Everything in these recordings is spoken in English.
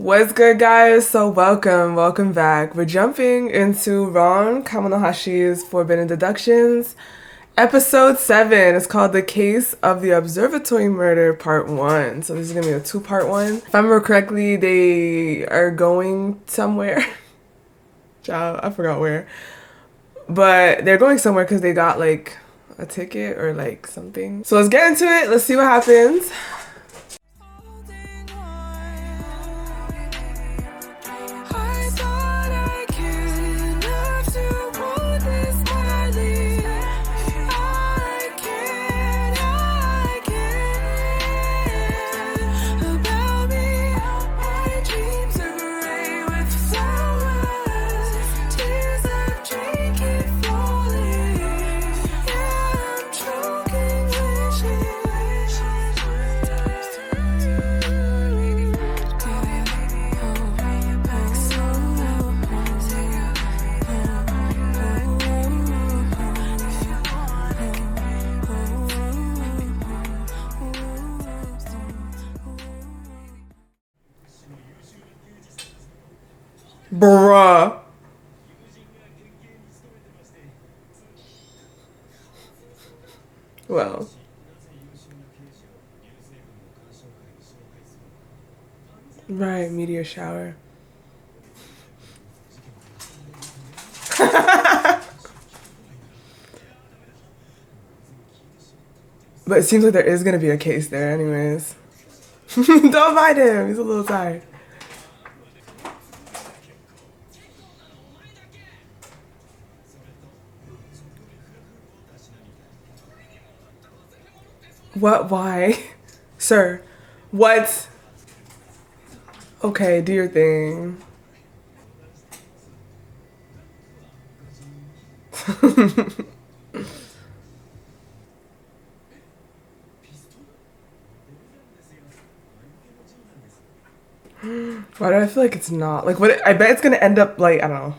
What's good, guys? So welcome back. We're jumping into Ron Kamonohashi's Forbidden Deductions, episode 7. It's called The Case of the Observatory Murder, part 1. So this is gonna be a two-part one. If I remember correctly, they are going somewhere. Child, I forgot where. But they're going somewhere because they got like a ticket or like something. So let's get into it. Let's see what happens. Bruh. Well. Right, meteor shower. But it seems like there is gonna be a case there anyways. Don't mind him, he's a little tired. What? Why? Sir. What? Okay, do your thing. Why do I feel like it's not? Like, what? I bet it's gonna end up like, I don't know.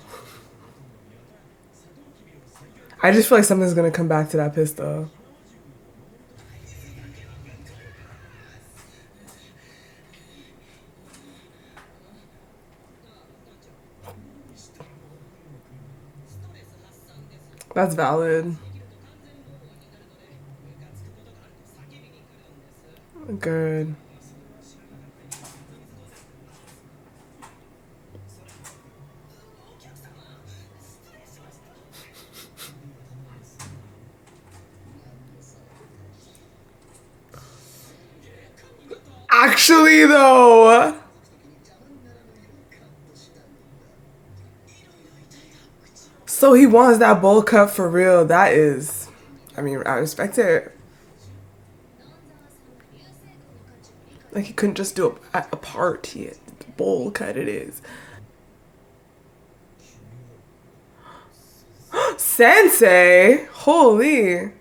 I just feel like something's gonna come back to that pistol. That's valid. Good. Actually, though. So he wants that bowl cut for real. That is, I mean, I respect it. Like, he couldn't just do a part. He had the bowl cut it is. Sensei! Holy.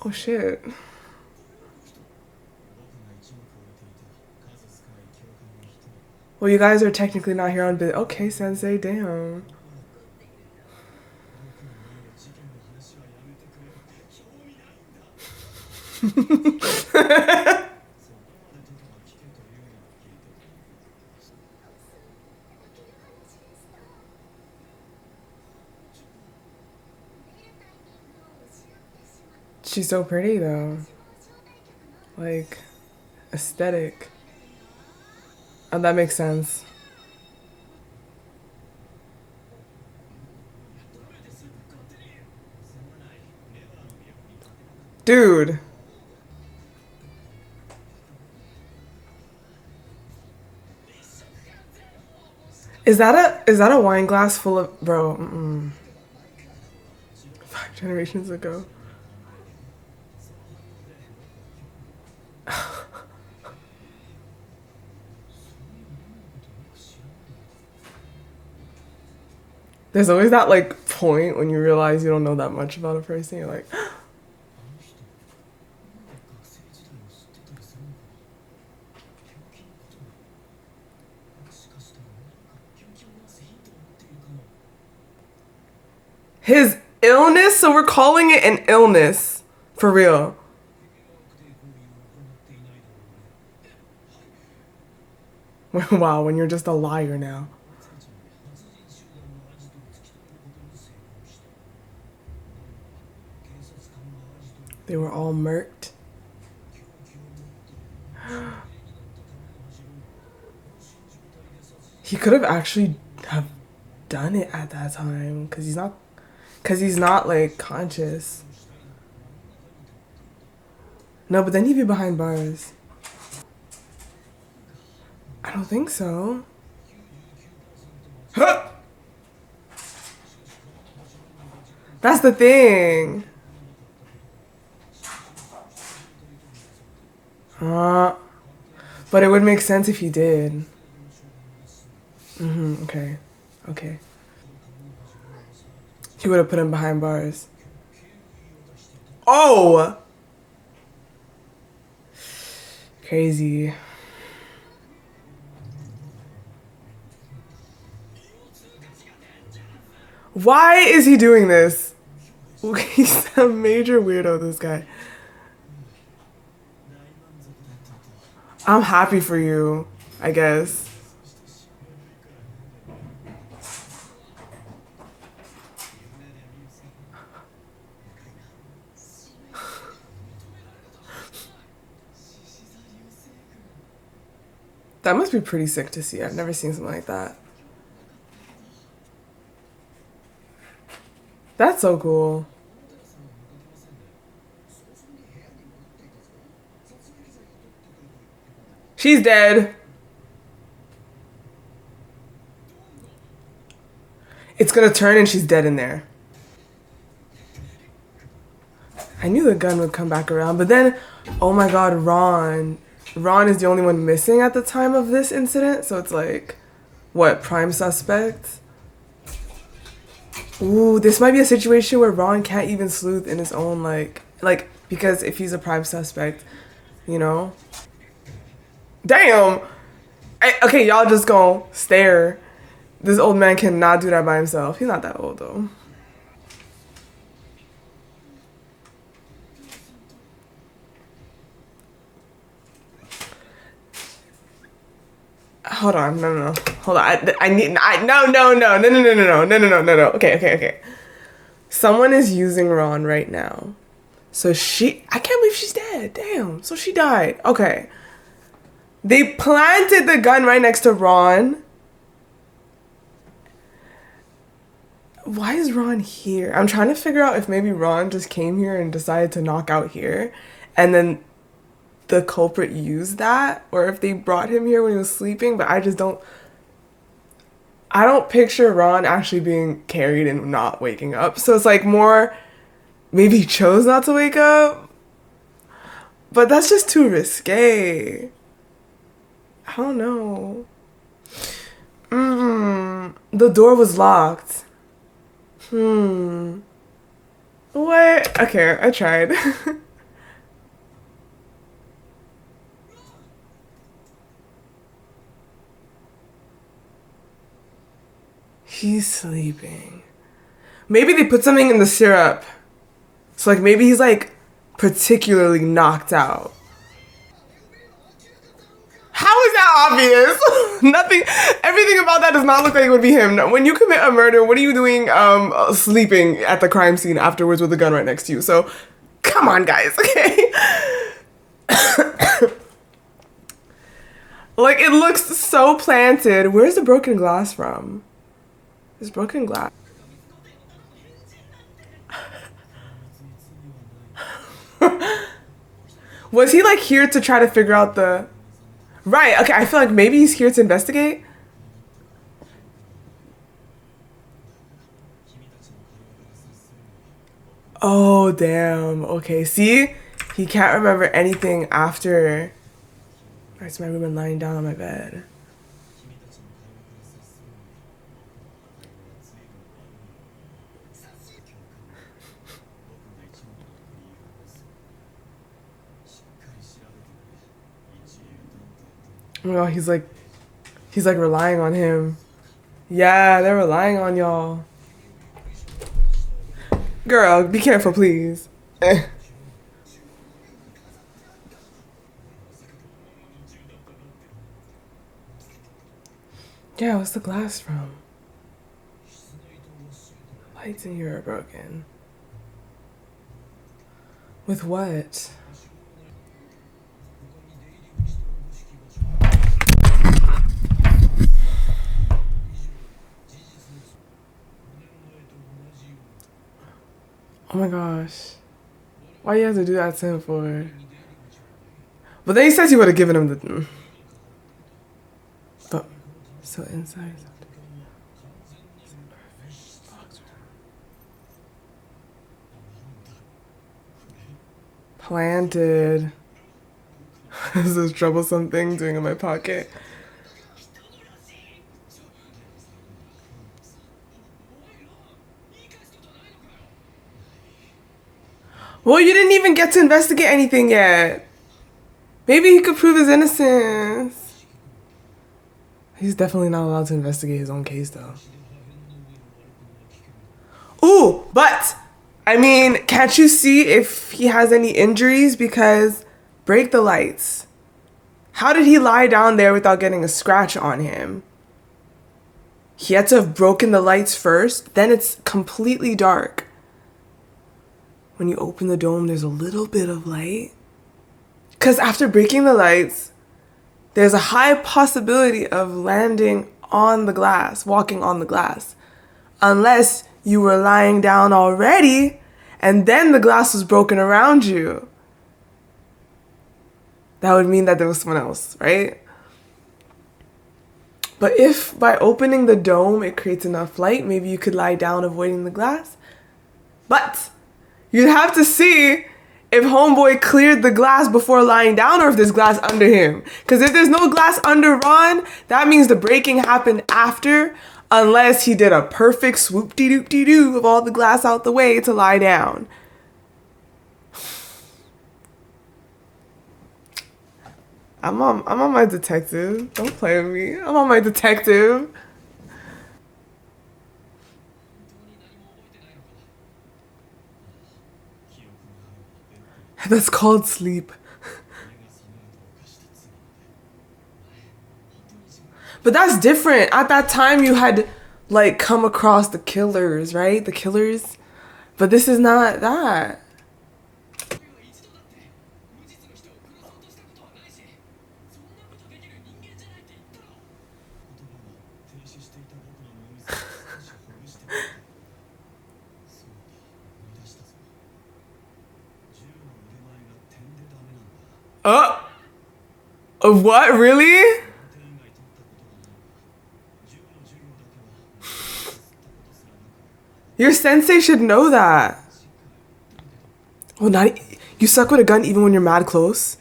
Oh, shit. Well, you guys are technically not here on business. Okay, Sensei, damn. She's so pretty, though. Like, aesthetic. Oh, that makes sense. Dude. Is that a wine glass full of, bro? 5 generations ago. There's always that like point when you realize you don't know that much about a person. You're like, his illness? So we're calling it an illness. For real. Wow, when you're just a liar now. They were all murked. He could have actually have done it at that time because he's not like conscious. No, but then he'd be behind bars. I don't think so. Huh! That's the thing. Uh, but it would make sense if he did. Okay. Okay. He would have put him behind bars. Oh! Crazy. Why is he doing this? He's a major weirdo, this guy. I'm happy for you, I guess. That must be pretty sick to see. I've never seen something like that. That's so cool. She's dead. It's gonna turn and she's dead in there. I knew the gun would come back around, but then, oh my god, Ron. Ron is the only one missing at the time of this incident, so it's like, what, prime suspect? Ooh, this might be a situation where Ron can't even sleuth in his own, like, because if he's a prime suspect, you know? Damn! Okay, y'all just gonna stare. This old man cannot do that by himself. He's not that old, though. Hold on, no. Hold on, no. Okay. Someone is using Ron right now. So I can't believe she's dead. Damn, so she died. Okay. They planted the gun right next to Ron. Why is Ron here? I'm trying to figure out if maybe Ron just came here and decided to knock out here. And then the culprit used that, or if they brought him here when he was sleeping, but I don't picture Ron actually being carried and not waking up. So it's like more, maybe he chose not to wake up, but that's just too risque. I don't know. The door was locked. What? Okay, I tried. He's sleeping. Maybe they put something in the syrup. So, like, maybe he's, like, particularly knocked out. How is that obvious? Nothing, everything about that does not look like it would be him. When you commit a murder, what are you doing sleeping at the crime scene afterwards with a gun right next to you? So, come on, guys, okay? Like, it looks so planted. Where's the broken glass from? There's broken glass. Was he like here to try to figure out the... Right, okay, I feel like maybe he's here to investigate. Oh, damn. Okay, see? He can't remember anything after... Alright, so my room and lying down on my bed. Oh my god, he's like relying on him. Yeah, they're relying on y'all. Girl, be careful, please. Yeah, what's the glass from? Lights in here are broken. With what? Oh my gosh. Why you have to do that to him for? But then he says he would have given him the... But, so inside... Planted. This is this troublesome thing doing in my pocket. Well, you didn't even get to investigate anything yet. Maybe he could prove his innocence. He's definitely not allowed to investigate his own case, though. Ooh, but, I mean, can't you see if he has any injuries? Because break the lights. How did he lie down there without getting a scratch on him? He had to have broken the lights first, then it's completely dark. When you open the dome, there's a little bit of light. Because after breaking the lights, there's a high possibility of landing on the glass, walking on the glass. Unless you were lying down already and then the glass was broken around you. That would mean that there was someone else, right? But if by opening the dome it creates enough light, maybe you could lie down avoiding the glass. But you'd have to see if homeboy cleared the glass before lying down or if there's glass under him. Because if there's no glass under Ron, that means the breaking happened after, unless he did a perfect swoop-de-doop-de-doo of all the glass out the way to lie down. I'm on my detective. Don't play with me. I'm on my detective. That's called sleep. But that's different. At that time, you had, like, come across the killers, right? The killers. But this is not that. What? Really? Your sensei should know that. Oh, not you suck with a gun even when you're mad close.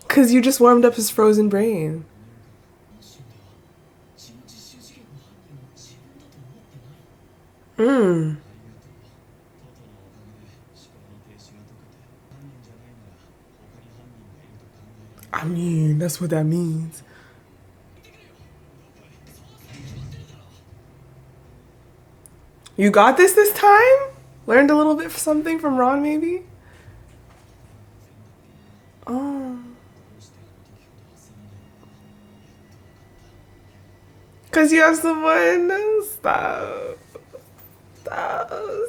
Cause you just warmed up his frozen brain. I mean, that's what that means. You got this time? Learned a little bit something from Ron, maybe? Oh. Cause you have someone. Stop.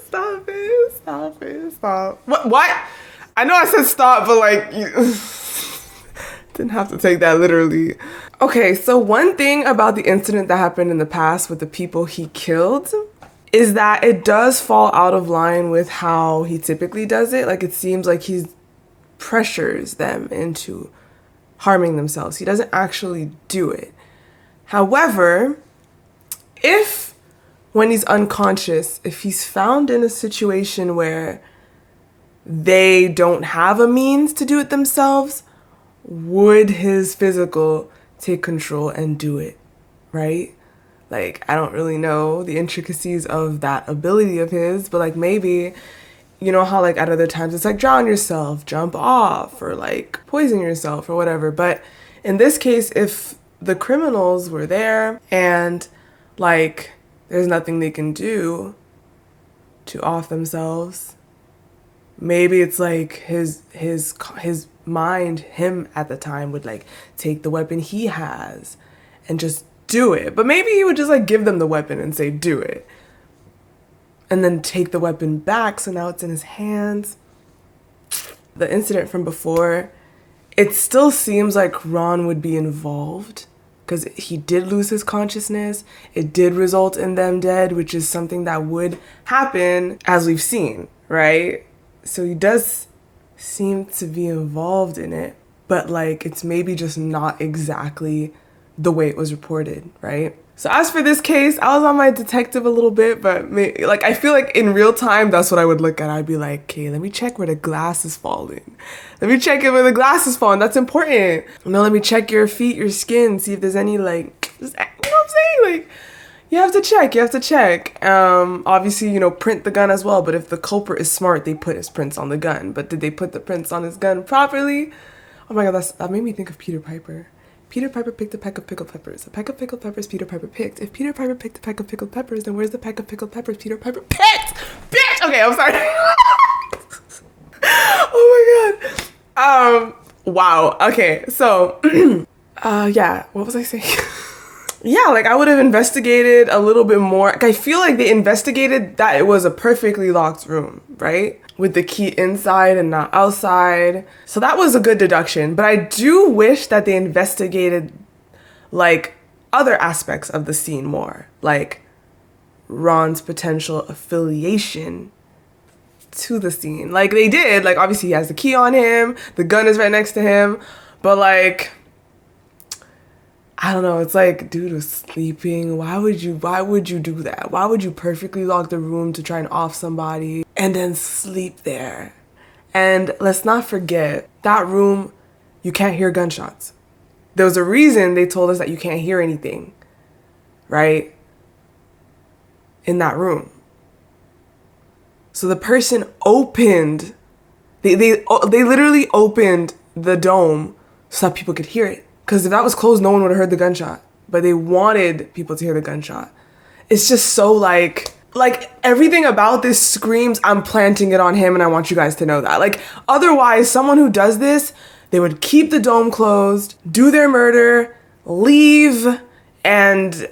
Stop it. What? I know I said stop, but like, you didn't have to take that literally. Okay, so one thing about the incident that happened in the past with the people he killed is that it does fall out of line with how he typically does it. Like, it seems like he pressures them into harming themselves. He doesn't actually do it. However, if when he's unconscious, if he's found in a situation where they don't have a means to do it themselves, would his physical take control and do it, right? Like, I don't really know the intricacies of that ability of his, but like maybe, you know how like at other times it's like drown yourself, jump off, or like poison yourself or whatever. But in this case, if the criminals were there and like there's nothing they can do to off themselves, Maybe it's like his mind, him at the time, would like take the weapon he has and just do it. But maybe he would just like give them the weapon and say, do it. And then take the weapon back, so now it's in his hands. The incident from before, it still seems like Ron would be involved because he did lose his consciousness. It did result in them dead, which is something that would happen, as we've seen, right? So he does seem to be involved in it, but like it's maybe just not exactly the way it was reported, right? So as for this case, I was on my detective a little bit, but like I feel like in real time, that's what I would look at. I'd be like, okay, let me check where the glass is falling. Let me check it where the glass is falling. That's important. Let me check your feet, your skin, see if there's any like, you know what I'm saying? Like, you have to check. Obviously, print the gun as well. But if the culprit is smart, they put his prints on the gun. But did they put the prints on his gun properly? Oh my God, that made me think of Peter Piper. Peter Piper picked a peck of pickled peppers. A peck of pickled peppers Peter Piper picked. If Peter Piper picked a peck of pickled peppers, then where's the peck of pickled peppers Peter Piper picked? Bitch! Okay, I'm sorry. Oh my God. Wow. Okay, so, yeah, what was I saying? Yeah, like I would have investigated a little bit more. Like, I feel like they investigated that it was a perfectly locked room, right? With the key inside and not outside. So that was a good deduction. But I do wish that they investigated like other aspects of the scene more. Like Ron's potential affiliation to the scene. Like they did. Like obviously he has the key on him. The gun is right next to him. But like, I don't know, it's like, dude was sleeping. Why would you do that? Why would you perfectly lock the room to try and off somebody and then sleep there? And let's not forget, that room, you can't hear gunshots. There was a reason they told us that you can't hear anything, right? In that room. So the person opened, they literally opened the dome so that people could hear it. Because if that was closed, no one would have heard the gunshot. But they wanted people to hear the gunshot. It's just so like everything about this screams, I'm planting it on him and I want you guys to know that. Like otherwise, someone who does this, they would keep the dome closed, do their murder, leave, and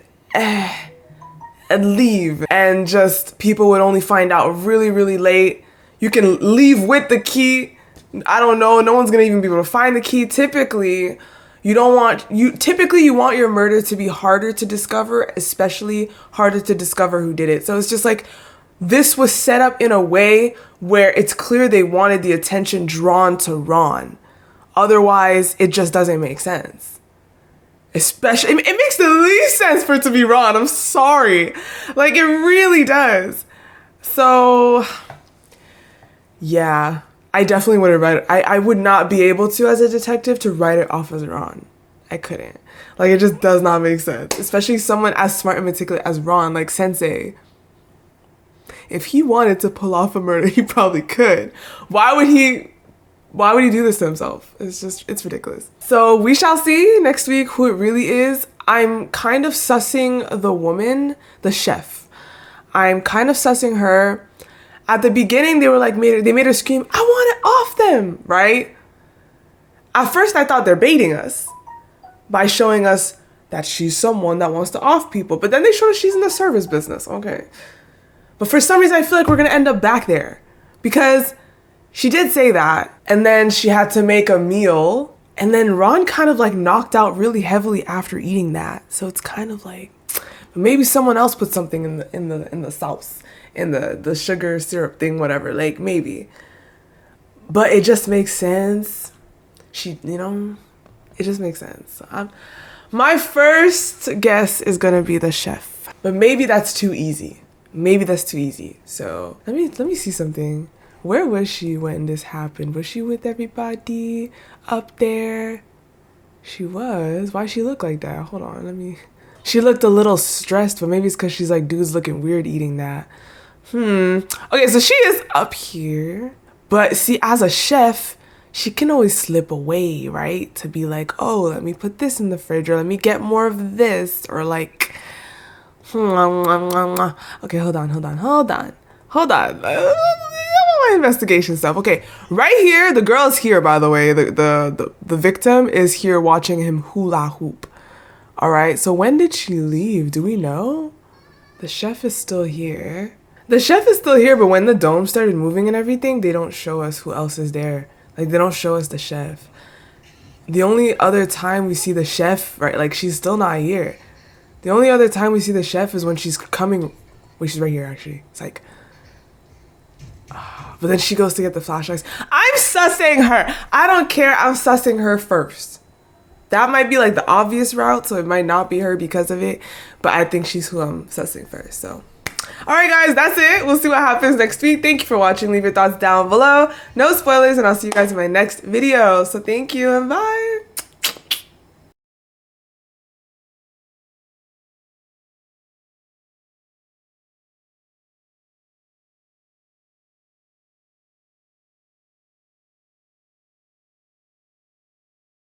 leave. And just people would only find out really, really late. You can leave with the key. I don't know. No one's going to even be able to find the key. Typically, you want your murder to be harder to discover, especially harder to discover who did it. So it's just like, this was set up in a way where it's clear they wanted the attention drawn to Ron. Otherwise, it just doesn't make sense. Especially, it makes the least sense for it to be Ron. I'm sorry. Like, it really does. So, yeah. I definitely wouldn't write it. I would not be able to, as a detective, to write it off as Ron. I couldn't. Like, it just does not make sense. Especially someone as smart and meticulous as Ron, like Sensei. If he wanted to pull off a murder, he probably could. Why would he do this to himself? It's ridiculous. So we shall see next week who it really is. I'm kind of sussing the woman, the chef. I'm kind of sussing her. At the beginning, they were like, they made her scream, I want it off them, right? At first, I thought they're baiting us by showing us that she's someone that wants to off people. But then they showed us she's in the service business. Okay. But for some reason, I feel like we're going to end up back there. Because she did say that. And then she had to make a meal. And then Ron kind of like knocked out really heavily after eating that. So it's kind of like, maybe someone else put something in the sauce. In the sugar syrup thing, whatever, like maybe. But it just makes sense. It just makes sense. My first guess is gonna be the chef. But maybe that's too easy. So let me see something. Where was she when this happened? Was she with everybody up there? She was. Why she look like that? Hold on, She looked a little stressed, but maybe it's because she's like, dude's looking weird eating that. Okay, so she is up here. But see, as a chef, she can always slip away, right? To be like, oh, let me put this in the fridge, or let me get more of this, or like, okay, hold on. Oh my investigation stuff. Okay, right here, the girl is here, by the way. The victim is here watching him hula hoop. All right, so when did she leave? Do we know? The chef is still here. The chef is still here, but when the dome started moving and everything, they don't show us who else is there. Like, they don't show us the chef. The only other time we see the chef, right, like, she's still not here. The only other time we see the chef is when she's coming. Wait, she's right here, actually. It's like... but then she goes to get the flashlights. I'm sussing her. I don't care. I'm sussing her first. That might be like the obvious route, so it might not be her because of it. But I think she's who I'm sussing first, so... Alright guys, that's it. We'll see what happens next week. Thank you for watching. Leave your thoughts down below. No spoilers, and I'll see you guys in my next video. So thank you and bye.